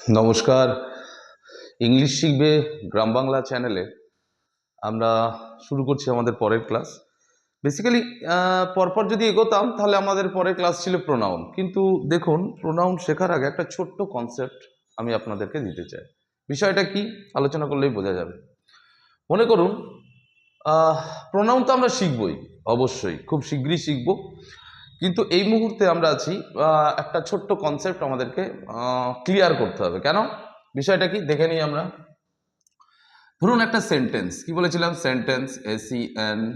নমস্কার। ইংলিশ শিখবে গ্রাম বাংলা চ্যানেলে আমরা শুরু করছি আমাদের পরের ক্লাস। বেসিক্যালি পরপর যদি এগোতাম তাহলে আমাদের পরের ক্লাস ছিল প্রোনাউন, কিন্তু দেখুন প্রোনাউন শেখার আগে একটা ছোট্ট কনসেপ্ট আমি আপনাদেরকে দিতে চাই। বিষয়টা কি আলোচনা করলেই বোঝা যাবে। মনে করুন প্রোনাউন তো আমরা শিখবই, অবশ্যই খুব শীঘ্রই শিখব, কিন্তু এই মুহূর্তে আমরা আছি একটা ছোট্ট কনসেপ্ট আমাদেরকে ক্লিয়ার করতে হবে। কেন? বিষয়টা কি দেখে নিই আমরা। ধরুন একটা সেন্টেন্স, কি বলেছিলাম? Sentence, SENTENCE,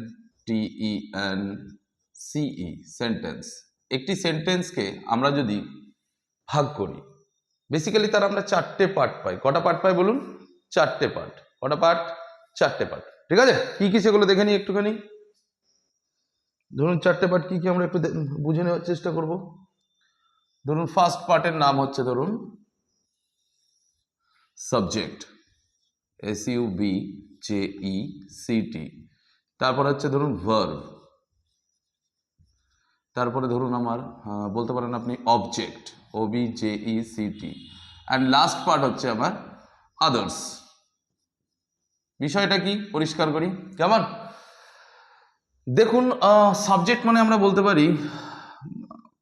sentence. একটি সেন্টেন্সকে আমরা যদি ভাগ করি, বেসিক্যালি তার আমরা চারটে পার্ট পাই। কটা পার্ট পাই বলুন? চারটে পার্ট। কটা পার্ট? চারটে পার্ট। ঠিক আছে, কি কি সেগুলো দেখে নিই একটুখানি। ধরুন চারটে পার্ট কি কি আমরা একটু বুঝে নেওয়ার চেষ্টা করব। ধরুন ফার্স্ট পার্টের নাম হচ্ছে ধরুন সাবজেক্ট, SUBJECT। তারপর হচ্ছে ধরুন ভার্ব, তারপরে ধরুন আমার বলতে পারেন আপনি object, OBJECT, and last part হচ্ছে আমার আদার্স। বিষয়টা কি পরিষ্কার করি, কেমন? দেখুন সাবজেক্ট মানে আমরা বলতে পারি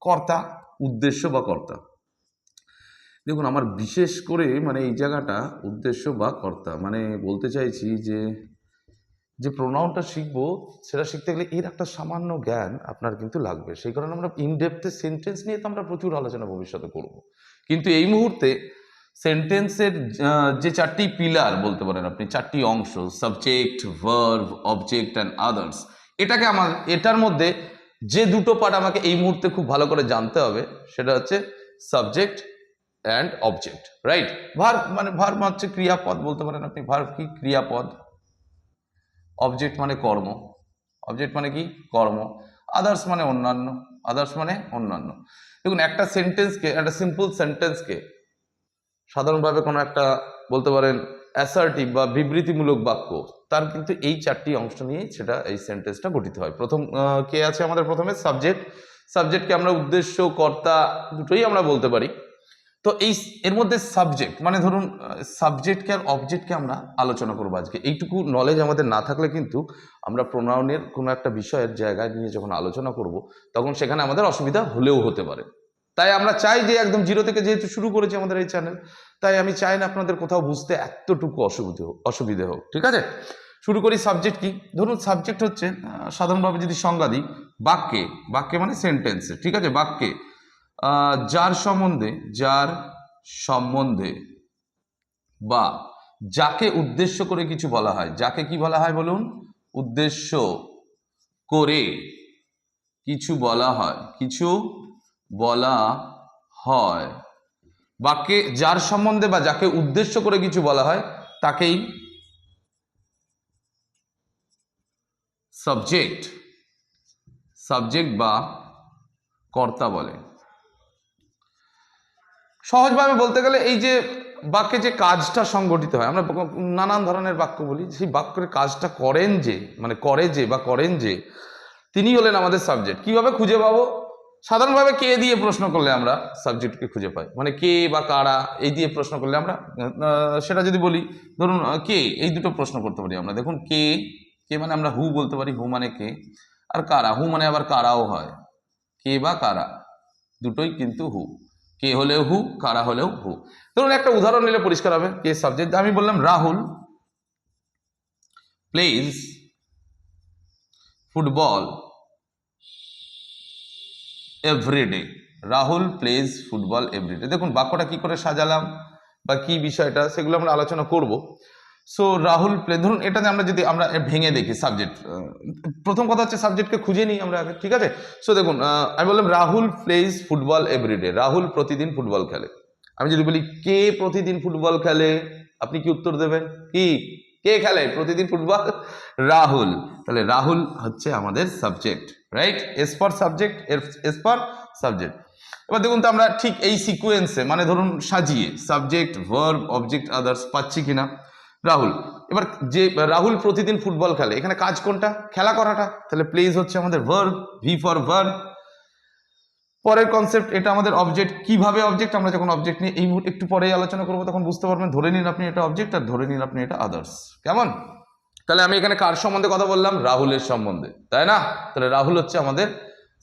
কর্তা, উদ্দেশ্য বা কর্তা। দেখুন আমার বিশেষ করে মানে এই জায়গাটা উদ্দেশ্য বা কর্তা মানে বলতে চাইছি যে যে প্রোনাউনটা শিখবো সেটা শিখতে গেলে এর একটা সামান্য জ্ঞান আপনার কিন্তু লাগবে। সেই কারণে আমরা ইনডেপথে সেন্টেন্স নিয়ে তো আমরা প্রচুর আলোচনা ভবিষ্যতে করব, কিন্তু এই মুহূর্তে সেন্টেন্সের যে চারটি পিলার বলতে পারেন আপনি, চারটি অংশ, subject, verb, object and others, এটাকে আমার এটার মধ্যে যে দুটো পার্ট আমাকে এই মুহূর্তে খুব ভালো করে জানতে হবে সেটা হচ্ছে subject and object, right? Verb মানে ভার্ব হচ্ছে ক্রিয়াপদ বলতে পারেন আপনি। ভার্ব কি? ক্রিয়াপদ। অবজেক্ট মানে কর্ম, অবজেক্ট মানে কি? কর্ম। আদার্স মানে অন্যান্য, আদার্স মানে অন্যান্য। দেখুন একটা সেন্টেন্সকে, একটা সিম্পল সেন্টেন্সকে সাধারণভাবে কোনো একটা বলতে পারেন অ্যাসার্টিভ বা বিবৃতিমূলক বাক্য, তার কিন্তু এই চারটি অংশ নিয়েই সেটা এই সেন্টেন্সটা গঠিত হয়। প্রথম কে আছে আমাদের? প্রথমে সাবজেক্ট। সাবজেক্টকে আমরা উদ্দেশ্য, কর্তা দুটোই আমরা বলতে পারি। তো এই এর মধ্যে সাবজেক্ট মানে ধরুন সাবজেক্টকে আর অবজেক্টকে আমরা আলোচনা করবো আজকে। এইটুকু নলেজ আমাদের না থাকলে কিন্তু আমরা প্রোনাউনের কোনো একটা বিষয়ের জায়গায় নিয়ে যখন আলোচনা করব তখন সেখানে আমাদের অসুবিধা হলেও হতে পারে। তাই আমরা চাই যে একদম জিরো থেকে যেহেতু শুরু করেছি আমাদের এই চ্যানেল, তাই আমি চাই না আপনাদের কোথাও বুঝতে এতটুকু অসুবিধে হোক। ঠিক আছে, শুরু করি। সাবজেক্ট কি? ধরুন সাবজেক্ট হচ্ছে সাধারণভাবে যদি সংজ্ঞা দিই, বাক্যে, বাক্যে মানে সেন্টেন্সে, ঠিক আছে, বাক্যে যার সম্বন্ধে বা যাকে উদ্দেশ্য করে কিছু বলা হয়। যাকে কি বলা হয় বলুন? উদ্দেশ্য করে কিছু বলা হয়, কিছু বলা হয়। বাক্যে যার সম্বন্ধে বা যাকে উদ্দেশ্য করে কিছু বলা হয় তাকেই সাবজেক্ট, সাবজেক্ট বা কর্তা বলে। সহজভাবে বলতে গেলে এই যে বাক্যে যে কাজটা সংগঠিত হয়, আমরা নানান ধরনের বাক্য বলি, সেই বাক্যের কাজটা করেন যে, মানে করে যে বা করেন যে, তিনি হলেন আমাদের সাবজেক্ট। কিভাবে খুঁজে পাবো? সাধারণভাবে কে দিয়ে প্রশ্ন করলে আমরা সাবজেক্টকে খুঁজে পাই, মানে কে বা কারা এই দিয়ে প্রশ্ন করলে আমরা সেটা যদি বলি, ধরুন কে, এই দুটো প্রশ্ন করতে পারি আমরা। দেখুন কে, কে মানে আমরা হু বলতে পারি, হু মানে কে। আর কারা, হু মানে আবার কারাও হয়। কে বা কারা দুটোই কিন্তু হু, কে হলেও হু, কারা হলেও হু। ধরুন একটা উদাহরণ নিলে পরিষ্কার হবে কে সাবজেক্ট। আমি বললাম Rahul plays football everyday. Rahul plays football everyday. দেখুন বাক্যটা কি করে সাজালাম বা কি বিষয়টা সেগুলো আমরা আলোচনা করব। সো রাহুল প্লে, ধরুন এটাতে আমরা যদি আমরা ভেঙে দেখি সাবজেক্ট, প্রথম কথা হচ্ছে সাবজেক্টকে খুঁজে নিই আমরা আগে, ঠিক আছে? সো দেখুন আমি বললাম Rahul plays football everyday. Rahul প্রতিদিন ফুটবল খেলে। আমি যদি বলি কে প্রতিদিন ফুটবল খেলে, আপনি কি উত্তর দেবেন? কি, কে খেলে প্রতিদিন ফুটবল? রাহুল। তাহলে রাহুল হচ্ছে আমাদের subject, right? S for subject, S for subject. এবার দেখুন তো আমরা ঠিক এই সিকোয়েন্সে মানে ধরুন সাজিয়ে সাবজেক্ট, ভার্ব, অবজেক্ট, আদার্স পাচ্ছি কিনা। রাহুল, এবার যে রাহুল প্রতিদিন ফুটবল খেলে, এখানে কাজ কোনটা? খেলা করাটা। তাহলে প্লেজ হচ্ছে আমাদের ভার্ব, ভি ফর ভার্ব। পরের কনসেপ্ট, এটা আমাদের অবজেক্ট। কিভাবে অবজেক্ট, আমরা যখন অবজেক্ট নিয়ে এই মুহূর্তে একটু পরেই আলোচনা করবো তখন বুঝতে পারবেন। ধরে নিন আপনি এটা অবজেক্ট আর ধরে নিন আপনি এটা আদার্স। কেমন? তাহলে আমি এখানে কার সম্বন্ধে কথা বললাম? রাহুলের সম্বন্ধে, তাই না? তাহলে রাহুল হচ্ছে আমাদের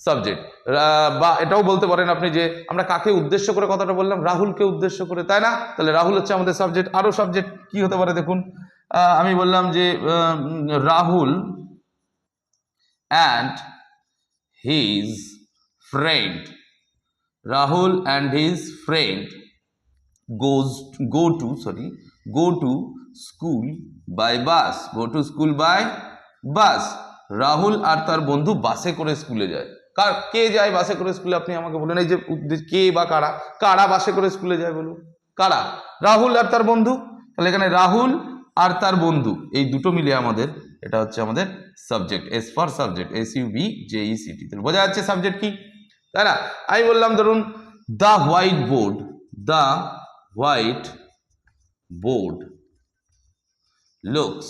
সাবজেক্ট। বা এটাও বলতে পারেন আপনি যে আমরা কাকে উদ্দেশ্য করে কথাটা বললাম? রাহুলকে উদ্দেশ্য করে, তাই না? তাহলে রাহুল হচ্ছে আমাদের সাবজেক্ট। আরো সাবজেক্ট কি হতে পারে দেখুন, আমি বললাম যে Rahul and his friend, Rahul and his friend go to school by bus, go to school by bus। Rahul আর তার বন্ধু বাসে করে স্কুলে যায়। কে যায় বাসে করে স্কুলে? আপনি আমাকে বলুন, এই যে কে বা কারা, কারা বাসে করে স্কুলে যায় বলুন? কারা? রাহুল আর তার বন্ধু। তাহলে এখানে রাহুল আর তার বন্ধু এই দুটো মিলিয়ে আমাদের এটা হচ্ছে আমাদের subject. S for subject, SUBJECT। তাহলে বোঝা যাচ্ছে সাবজেক্ট কি, তাই না? আমি বললাম ধরুন the white board, the white board looks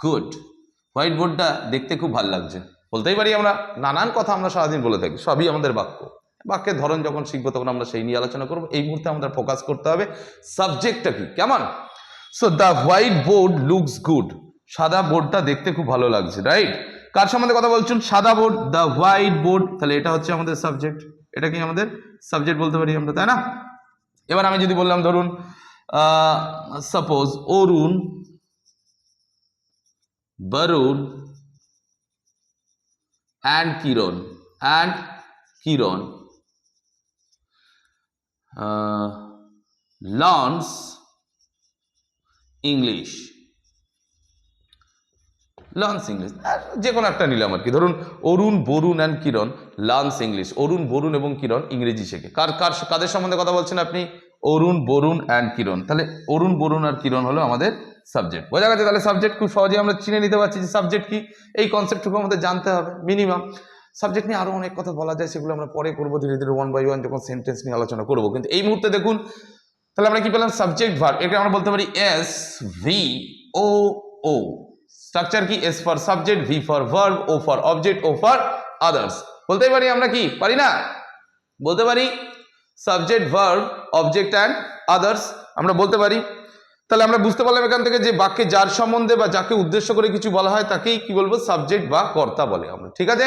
good. White বোর্ডটা দেখতে খুব ভালো লাগছে, বলতেই পারি আমরা। নানান কথা আমরা সারাদিন বলে থাকি, সবই আমাদের বাক্য। বাক্যের ধরন যখন শিখবো তখন আমরা সেই নিয়ে আলোচনা করবো। এই মুহূর্তে আমাদের ফোকাস করতে হবে সাবজেক্টটা কি, কেমন? So the white board looks good, সাদা বোর্ডটা দেখতে খুব ভালো লাগছে, রাইট? কার সম্বন্ধে কথা বলছেন? সাদা বোর্ড, দ্য হোয়াইট বোর্ড। তাহলে এটা হচ্ছে আমাদের সাবজেক্ট, এটা কি আমাদের সাবজেক্ট বলতে পারি আমরা, তাই না? এবার আমি যদি বললাম ধরুন suppose Arun, Barun and Kiran learns English, যে কোনো একটা নিলাম আর কি। ধরুন Arun, Barun and Kiran learns English. Arun, Barun এবং কিরণ ইংরেজি শেখে। কাদের সম্বন্ধে কথা বলছেন আপনি? অরুণ, বরুণ অ্যান্ড কিরণ। তাহলে অরুণ, বরুণ আর কিরণ হলো আমাদের সাবজেক্ট। বোঝা গেছে? তাহলে সাবজেক্ট খুব সহজেই আমরা চিনে নিতে পারছি যে সাবজেক্ট কি। এই কনসেপ্টটুকু আমাদের জানতে হবে মিনিমাম। সাবজেক্ট নিয়ে আরো অনেক কথা বলা যায়, সেগুলো আমরা পরে করবো ধীরে ধীরে, 1 by 1 যখন সেন্টেন্স নিয়ে আলোচনা করবো। কিন্তু এই মুহূর্তে দেখুন, তাহলে আমরা কি পেলাম? Subject verb. এটা আমরা বলতে পারি SVOO। স্ট্রাকচার কি? S for subject, V for verb, O for object, O for others. বলতে পারি আমরা কি পারি না? বলতে পারি subject, verb, object and others আমরা বলতে পারি। তাহলে আমরা বুঝতে পারলাম এখান থেকে যে বাক্যে যার সম্বন্ধে বা যাকে উদ্দেশ্য করে কিছু বলা হয় তাকেই কি বলবো? সাবজেক্ট বা কর্তা বলে আমরা। ঠিক আছে?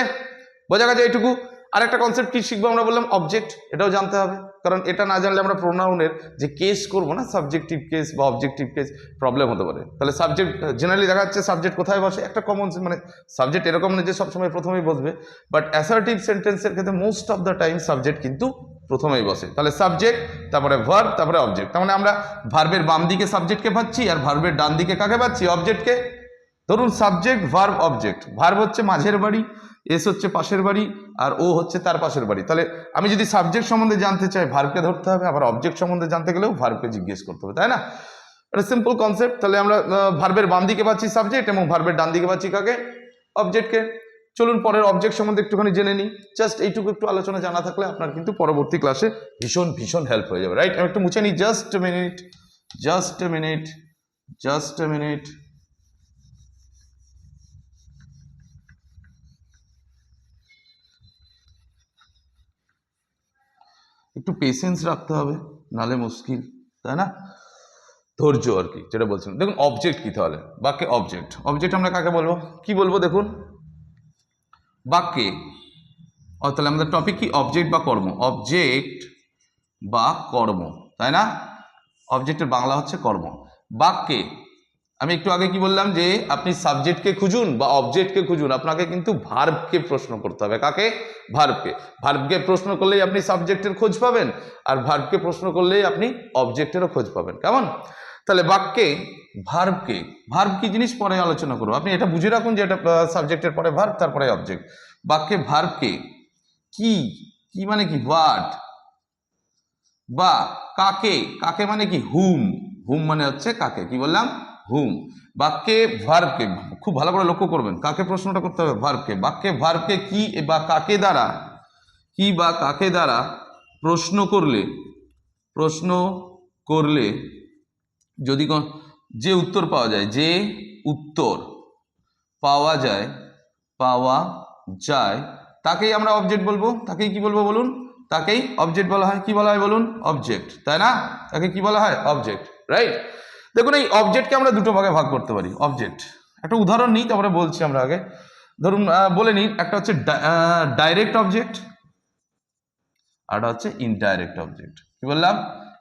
বোঝা গেছে এইটুকু? আর একটা কনসেপ্ট কি শিখবো আমরা? বললাম অবজেক্ট, এটাও জানতে হবে, কারণ এটা না জানলে আমরা প্রোনাউনের যে কেস করবো না, সাবজেক্টিভ কেস বা অবজেক্টিভ কেস, প্রবলেম হতে পারে। তাহলে সাবজেক্ট জেনারেলি দেখা যাচ্ছে সাবজেক্ট কোথায় বসে, একটা কমন মানে সাবজেক্ট এরকম না যে সবসময় প্রথমেই বসবে, বাট অ্যাসার্টিভ সেন্টেন্সের ক্ষেত্রে most of the time subject কিন্তু প্রথমেই বসে। তাহলে সাবজেক্ট, তারপরে ভার্ব, তারপরে অবজেক্ট। তার মানে আমরা ভার্বের বাম দিকে সাবজেক্টকে পাচ্ছি আর ভার্বের ডান দিকে কাকে পাচ্ছি? অবজেক্টকে। ধরুন সাবজেক্ট, ভার্ব, অবজেক্ট। ভার্ব হচ্ছে মাঝের বাড়ি, এস হচ্ছে পাশের বাড়ি, আর ও হচ্ছে তার পাশের বাড়ি। তাহলে আমি যদি সাবজেক্ট সম্বন্ধে জানতে চাই ভার্বকে ধরতে হবে, আবার অবজেক্ট সম্বন্ধে জানতে গেলেও ভার্বকে জিজ্ঞেস করতে হবে, তাই না? এটা সিম্পল কনসেপ্ট। তাহলে আমরা ভার্বের বাম দিকে পাচ্ছি সাবজেক্ট এবং ভার্বের ডান দিকে পাচ্ছি কাকে? অবজেক্টকে। চলুন পরের অবজেক্ট সম্বন্ধে একটুখানি জেনে নিই। জাস্ট এইটুকু একটু আলোচনা জানা থাকলে আপনার কিন্তু পরবর্তী ক্লাসে ভীষণ ভীষণ হেল্প হয়ে যাবে, রাইট? আমি একটু মুছে নিই, just a minute, just a minute, just a minute. একটু পেশেন্স রাখতে হবে, নালে মুশকিল, তাই না? ধৈর্য আর কি, যেটা বলছেন। দেখুন অবজেক্ট কি, তাহলে বাক্যে অবজেক্ট। অবজেক্ট আমরা কাকে বলবো? কি বলবো দেখুন বাক্যে। তাহলে আমাদের টপিক কি? অবজেক্ট বা কর্ম। অবজেক্ট বা কর্ম, তাই না? অবজেক্টের বাংলা হচ্ছে কর্ম। বাক্যে আমি একটু আগে কি বললাম যে আপনি সাবজেক্টকে খুঁজুন বা অবজেক্টকে খুঁজুন, আপনাকে কিন্তু ভার্বকে প্রশ্ন করতে হবে। কাকে? ভার্বকে। ভার্বকে প্রশ্ন করলেই আপনি সাবজেক্টের খোঁজ পাবেন, আর ভার্বকে প্রশ্ন করলেই আপনি অবজেক্টেরও খোঁজ পাবেন। কেমন? তাহলে বাক্যে ভার্বকে, ভার্ব কি জিনিস পরে আলোচনা করবো, আপনি এটা বুঝে রাখুন যে এটা সাবজেক্টের পরে ভার্ব, তারপরে অবজেক্ট। বাক্যে ভার্বকে কি, কি মানে কি? হোয়াট। বা কাকে, কাকে মানে কি? হুম। হুম মানে হচ্ছে কাকে। কি বললাম? হুম। বাক্যে ভার্বকে, খুব ভালো করে লক্ষ্য করবেন, কাকে প্রশ্নটা করতে হবে? ভার্বকে। বাক্যে ভার্বকে কি বা কাকে দ্বারা, কি বা কাকে দ্বারা প্রশ্ন করলে, প্রশ্ন করলে যদি যে উত্তর পাওয়া যায়, যে উত্তর পাওয়া যায়, পাওয়া যায় তাকেই আমরা অবজেক্ট বলবো, তাকেই কি বলবো বলুন, তাকেই অবজেক্ট বলা হয়। কি বলা হয় বলুন, অবজেক্ট, তাই না? তাকে কি বলা হয়, অবজেক্ট, রাইট? দেখুন এই অবজেক্টকে আমরা দুটো ভাগে ভাগ করতে পারি। অবজেক্ট, একটা উদাহরণ নিই তারপরে বলছি আমরা আগে। ধরুন বলে নিই, একটা হচ্ছে ডাইরেক্ট অবজেক্ট, আর হচ্ছে ইনডাইরেক্ট অবজেক্ট। কি বললাম,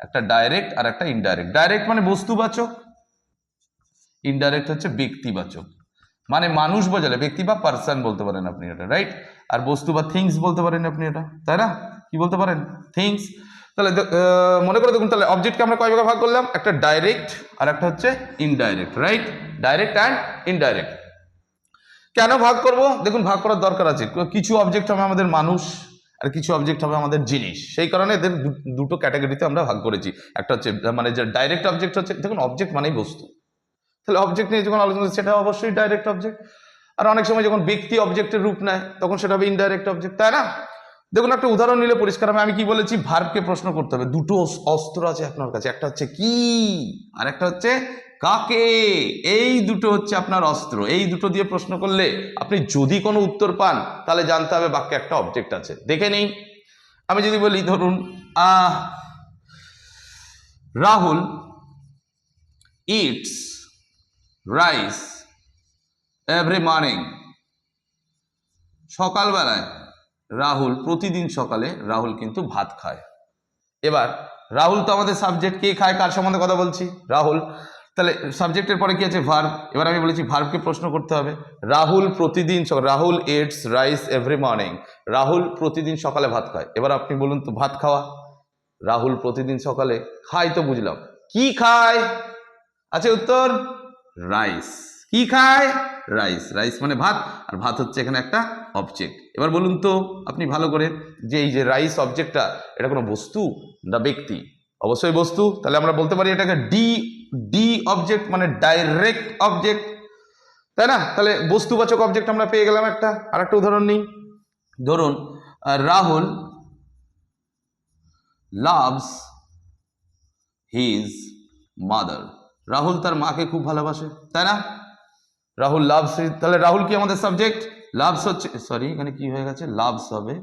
একটা ডাইরেক্ট আর একটা ইনডাইরেক্ট। ডাইরেক্ট মানে বস্তুবাচক, ইনডাইরেক্ট হচ্ছে ব্যক্তিবাচক, মানে মানুষ বোঝালে ব্যক্তি বা পার্সন বলতে পারেন আপনি এটা, রাইট? আর বস্তু বা থিংস বলতে পারেন আপনি এটা, তাই না? কি বলতে পারেন, থিংস। তাহলে মনে করে দেখুন, তাহলে অবজেক্টকে আমরা কয় ভাগে ভাগ করলাম, একটা ডাইরেক্ট আর একটা হচ্ছে indirect, right? Direct and indirect. কেন ভাগ করব, দেখুন ভাগ করার দরকার আছে। কিছু অবজেক্ট হবে আমাদের মানুষ, আর কিছু অবজেক্ট হবে আমাদের জিনিস। সেই কারণে এদের দুটো ক্যাটাগরিতে আমরা ভাগ করেছি। একটা হচ্ছে মানে যে ডাইরেক্ট অবজেক্ট হচ্ছে, দেখুন অবজেক্ট মানেই বস্তু, তাহলে অবজেক্ট নিয়ে যখন আলোচনা সেটা অবশ্যই ডাইরেক্ট অবজেক্ট। আর অনেক সময় যখন ব্যক্তি অবজেক্টের রূপ নেয় তখন সেটা হবে ইনডাইরেক্ট অবজেক্ট, তাই না? দেখুন একটা উদাহরণ নিলে পরিষ্কার হবে। আমি কি বলেছি, ভার্বকে প্রশ্ন করতে হবে। দুটো অস্ত্র আছে আপনার কাছে, একটা হচ্ছে কি আর একটা হচ্ছে কাকে। এই দুটো হচ্ছে আপনার অস্ত্র। এই দুটো দিয়ে প্রশ্ন করলে আপনি যদি কোনো উত্তর পান তাহলে জানতে হবে বাক্যে একটা অবজেক্ট আছে। দেখে নিই, আমি যদি বলি ধরুন Rahul eats rice every morning. সকালবেলায় রাহুল, প্রতিদিন সকালে রাহুল কিন্তু ভাত খায়। এবার রাহুল তো আমাদের সাবজেক্ট, কে খায় কার সম্বন্ধে কথা বলছি, রাহুল। তাহলে সাবজেক্টের পরে কি আছে, ভার্ব। এবার আমি বলেছি ভার্বকে প্রশ্ন করতে হবে। রাহুল প্রতিদিন Rahul eats rice every morning. Rahul প্রতিদিন সকালে ভাত খায়। এবার আপনি বলুন তো, ভাত খাওয়া, রাহুল প্রতিদিন সকালে খায় তো বুঝলাম, কি খায় আছে উত্তর, রাইস। কি খায়, রাইস। রাইস মানে ভাত, আর ভাত হচ্ছে এখানে একটা অবজেক্ট। এবার বলুন তো আপনি ভালো করে, যে এই যে রাইস অবজেক্টটা, এটা কোনো বস্তু না ব্যক্তি? অবশ্যই বস্তু। তাহলে আমরা বলতে পারি এটাকে ডি অবজেক্ট, মানে ডাইরেক্ট অবজেক্ট, তাই না? তাহলে বস্তুবাচক অবজেক্ট আমরা পেয়ে গেলাম একটা। আর একটা উদাহরণ নিই, ধরুন Rahul loves his mother. Rahul তার মাকে খুব ভালোবাসে, তাই না? রাহুল লাভস, তাহলে রাহুল কি আমাদের সাবজেক্ট, লাভস হচ্ছে, সরি এখানে কি হয়ে গেছে, লাভস হবে,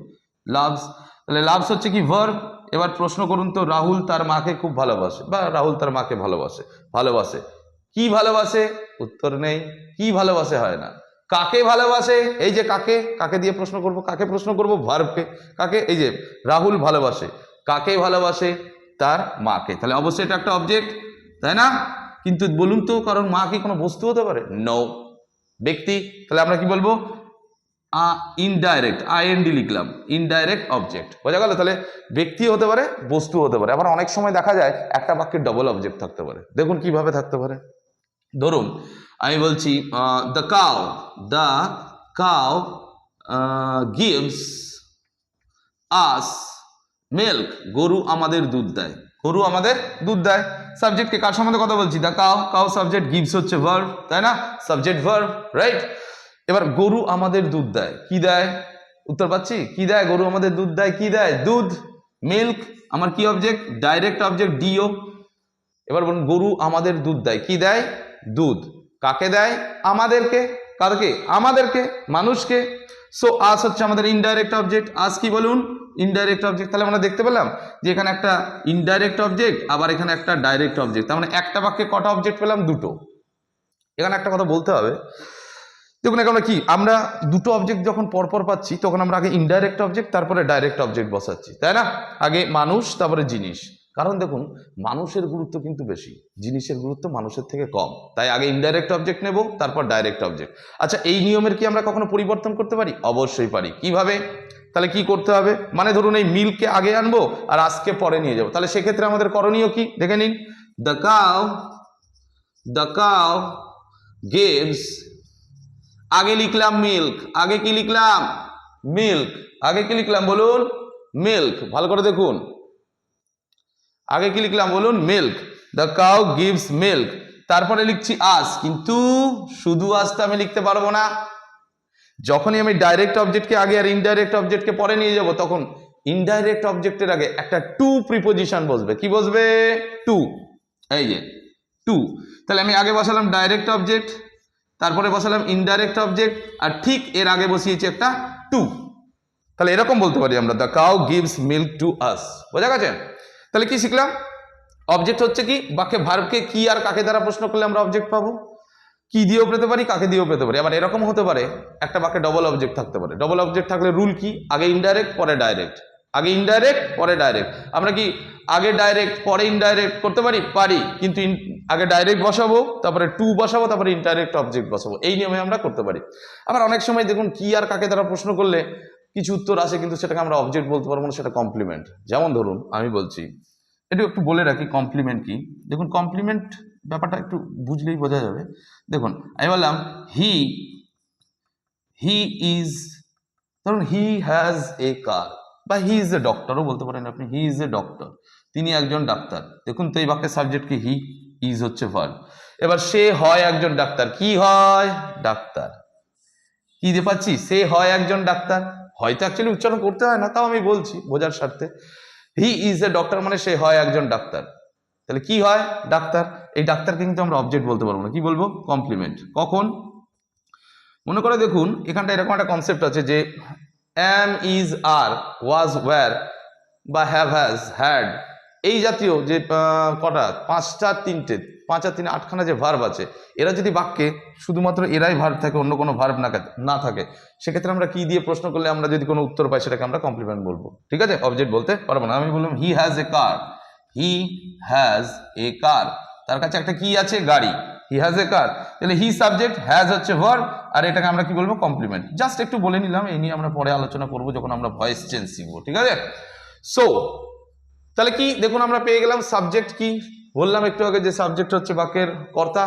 লাভস। তাহলে লাভস হচ্ছে কি, ভার্ব। এবার প্রশ্ন করুন তো, রাহুল তার মাকে খুব ভালোবাসে, বা রাহুল তার মাকে ভালোবাসে। ভালোবাসে, কি ভালোবাসে, উত্তর নেই। কি ভালোবাসে হয় না, কাকে ভালোবাসে। এই যে কাকে, কাকে দিয়ে প্রশ্ন করব, কাকে প্রশ্ন করব, ভার্বকে। কাকে, এই যে রাহুল ভালোবাসে, কাকে ভালোবাসে, তার মাকে। তাহলে অবশ্যই এটা একটা অবজেক্ট, তাই না? কিন্তু বলুন তো, কারণ মা কি কোনো বস্তু হতে পারে, নো, ব্যক্তি। তাহলে আমরা কি বলবো, ইনডাইরেক্ট, আইএনডি লিখলাম, ইনডাইরেক্ট অবজেক্ট। বোঝা গেল? তাহলে ব্যক্তি হতে পারে, বস্তু হতে পারে। আবার অনেক সময় দেখা যায় একটা বাক্যে ডবল অবজেক্ট থাকতে পারে। দেখুন কিভাবে থাকতে পারে। ধরুন আমি বলছি the cow gives us milk. গরু আমাদের দুধ দেয়, গরু আমাদের দুধ দেয়। সাবজেক্টকে কার সম্বন্ধে কথা বলছি, the cow. Cow subject, gives হচ্ছে ভার্ব, তাই না? Subject verb, right? এবার গরু আমাদের দুধ দেয়, কি দেয়, উত্তর পাচ্ছি, কি দেয়, গরু আমাদের দুধ দেয়, কি দেয়, দুধ। মিল্ক আমার কি অবজেক্ট, ডাইরেক্ট অবজেক্ট, ডিও। এবার বলুন গরু আমাদের দুধ দেয়, কি দেয়, দুধ। কাকে দেয়, আমাদেরকে। কাকে, আমাদেরকে, মানুষকে। সো আস হচ্ছে আমাদের ইনডাইরেক্ট অবজেক্ট। আস কি বলুন, ইনডাইরেক্ট অবজেক্ট। তাহলে আমরা দেখতে পেলাম যে এখানে একটা ইনডাইরেক্ট অবজেক্ট, আবার এখানে একটা ডাইরেক্ট অবজেক্ট। তার মানে একটা বাক্যে কটা অবজেক্ট পেলাম, দুটো। এখানে একটা কথা বলতে হবে, দেখুন এখানে কি, আমরা দুটো অবজেক্ট যখন পরপর পাচ্ছি তখন আমরা আগে ইনডাইরেক্ট অবজেক্ট তারপরে ডাইরেক্ট অবজেক্ট বসাচ্ছি, তাই না? আগে মানুষ তারপরে জিনিস। কারণ দেখুন মানুষের গুরুত্ব কিন্তু বেশি, জিনিসের গুরুত্ব মানুষের থেকে কম। তাই আগে ইনডাইরেক্ট অবজেক্ট নেব, তারপর ডাইরেক্ট অবজেক্ট। আচ্ছা, এই নিয়মের কি আমরা কখনো পরিবর্তন করতে পারি? অবশ্যই পারি। কিভাবে? তাহলে কি করতে হবে, মানে ধরুন এই মিল্ককে আগে আনবো আর আজকে পরে নিয়ে যাবো, তাহলে সেক্ষেত্রে আমাদের করণীয় কি দেখে নিন। দ্য কাউ গিভস, আগে লিখলাম মিল্ক, আগে কি লিখলাম, মিল্ক। আগে কি লিখলাম বলুন, মিল্ক। ভালো করে দেখুন, আগে কি লিখলাম বলুন, milk. The cow gives milk. তারপরে লিখছি আস, কিন্তু শুধু আস তো আমি লিখতে পারবো না। যখনই আমি ডাইরেক্ট অবজেক্টকে আগে আর ইনডাইরেক্ট অবজেক্টকে পরে নিয়ে যাব, তখন ইনডাইরেক্ট অবজেক্টের আগে একটা টু প্রিপোজিশন বসবে। কি বসবে, টু। এই যে টু। তাহলে আমি আগে বসালাম ডাইরেক্ট অবজেক্ট, তারপরে বসালাম ইনডাইরেক্ট অবজেক্ট, আর ঠিক এর আগে বসিয়েছি একটা টু। তাহলে এরকম বলতে পারি আমরা, the cow gives milk to us. বোঝা গেছে? তাহলে কি শিখলাম? অবজেক্ট হচ্ছে কি, বাক্যে ভার্বকে কি আর কাকে দ্বারা প্রশ্ন করলে আমরা অবজেক্ট পাবো। কি দিয়েও পেতে পারি, কাকে দিয়েও পেতে পারি। আবার এরকম হতে পারে একটা বাক্যে ডবল অবজেক্ট থাকতে পারে। ডবল অবজেক্ট থাকলে রুল কি, আগে ইনডাইরেক্ট পরে ডাইরেক্ট, আগে ইনডাইরেক্ট পরে ডাইরেক্ট। আমরা কি আগে ডাইরেক্ট পরে ইনডাইরেক্ট করতে পারি? পারি, কিন্তু আগে ডাইরেক্ট বসাবো, তারপরে টু বসাবো, তারপরে ইনডাইরেক্ট অবজেক্ট বসাবো, এই নিয়মে আমরা করতে পারি। আবার অনেক সময় দেখুন কি আর কাকে দ্বারা প্রশ্ন করলে কিছু উত্তর আসে, কিন্তু সেটাকে আমরা অবজেক্ট বলতে পারবো না, সেটা কমপ্লিমেন্ট। যেমন ধরুন আমি বলছি, এটা একটু বলে রাখি কমপ্লিমেন্ট কি। দেখুন কমপ্লিমেন্ট ব্যাপারটা একটু বুঝলেই বোঝা যাবে। দেখুন আমি বললাম হি ইজ, ধরুন হি হ্যাজ এ কার, বা হি ইজ এ ডক্টরও বলতে পারেন আপনি, হি ইজ এ ডক্টর, তিনি একজন ডাক্তার। দেখুন তো এই বাক্যের সাবজেক্ট কি, হি, ইজ হচ্ছে ভার্ব। এবার সে হয় একজন ডাক্তার, কি হয়? ডাক্তার। কি দিয়ে পাচ্ছি? সে হয় একজন ডাক্তার। হয়তো অ্যাকচুয়ালি উচ্চারণ করতে হয় না, তাও আমি বলছি বোঝার স্বার্থে। হি ইজ এ ডক্টর মানে সে হয় একজন ডাক্তার। তাহলে কি হয়? ডাক্তার। এই ডাক্তারকে কিন্তু আমরা অবজেক্ট বলতে পারবো না, কি বলবো? কমপ্লিমেন্ট। কখন? মনে করে দেখুন এখানটা এরকম একটা কনসেপ্ট আছে যে অ্যাম, ইজ, আর, ওয়াজ, ওয়্যার বা হ্যাভ, হ্যাজ, হ্যাড, এই জাতীয় যে কটা, পাঁচটা, তিনটে, পাঁচ আর তিনে আটখানা যে ভার্ব আছে, এরা যদি বাক্যে শুধুমাত্র এরাই ভার্ব থাকে, অন্য কোনো ভার্ব না থাকে, সেক্ষেত্রে আমরা কি দিয়ে প্রশ্ন করলে আমরা যদি কোনো উত্তর পাই সেটাকে আমরা কমপ্লিমেন্ট বলবো। ঠিক আছে? অবজেক্ট বলতে পারবো না। আমি বললাম he has a car, he has a কার, তার কাছে একটা কি আছে? গাড়ি। হি হ্যাজ এ কার, তাহলে হি সাবজেক্ট, হ্যাজ হচ্ছে ভার্ব, আর এটাকে আমরা কি বলবো? কমপ্লিমেন্ট। জাস্ট একটু বলে নিলাম, এই নিয়ে আমরা পরে আলোচনা করবো যখন আমরা ভয়েস চেঞ্জ শিখবো। ঠিক আছে? সো তাহলে কি দেখুন আমরা পেয়ে গেলাম সাবজেক্ট কি, বললাম একটু আগে যে সাবজেক্ট হচ্ছে বাক্যের কর্তা,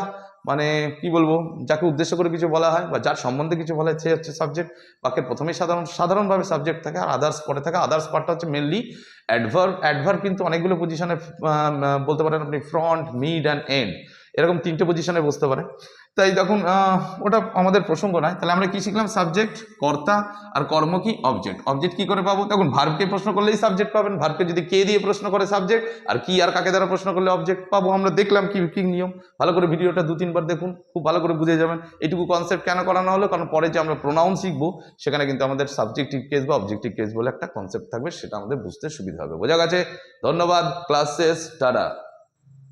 মানে কি বলবো, যাকে উদ্দেশ্য করে কিছু বলা হয় বা যার সম্বন্ধে কিছু বলা হয় সে হচ্ছে সাবজেক্ট। বাক্যের প্রথমেই সাধারণভাবে সাবজেক্ট থাকে, আর আদার্স পরে থাকে। আদার্স পার্টটা হচ্ছে মেনলি অ্যাডভার্ব। অ্যাডভার্ব কিন্তু অনেকগুলো পজিশনে বলতে পারেন আপনি, ফ্রন্ট, মিড অ্যান্ড এন্ড, এরকম তিনটে পজিশনে বসতে পারে। তাই দেখুন ওটা আমাদের প্রসঙ্গ নয়। তাহলে আমরা কি শিখলাম? সাবজেক্ট কর্তা, আর কর্ম কি? অবজেক্ট। অবজেক্ট কি করে পাবো? দেখুন ভার্বকে প্রশ্ন করলেই সাবজেক্ট পাবেন, ভার্বকে যদি কে দিয়ে প্রশ্ন করে সাবজেক্ট, আর কি আর কাকে দ্বারা প্রশ্ন করলে অবজেক্ট পাবো। আমরা দেখলাম কি কি নিয়ম। ভালো করে ভিডিওটা 2-3 বার দেখুন, খুব ভালো করে বুঝে যাবেন। এইটুকু কনসেপ্ট কেন করানো হলো, কারণ পরে যে আমরা প্রোনাউন শিখবো সেখানে কিন্তু আমাদের সাবজেক্টিভ কেস বা অবজেক্টিভ কেস বলে একটা কনসেপ্ট থাকবে, সেটা আমাদের বুঝতে সুবিধা হবে। বোঝা গেছে? ধন্যবাদ। ক্লাস শেষ। টাটা।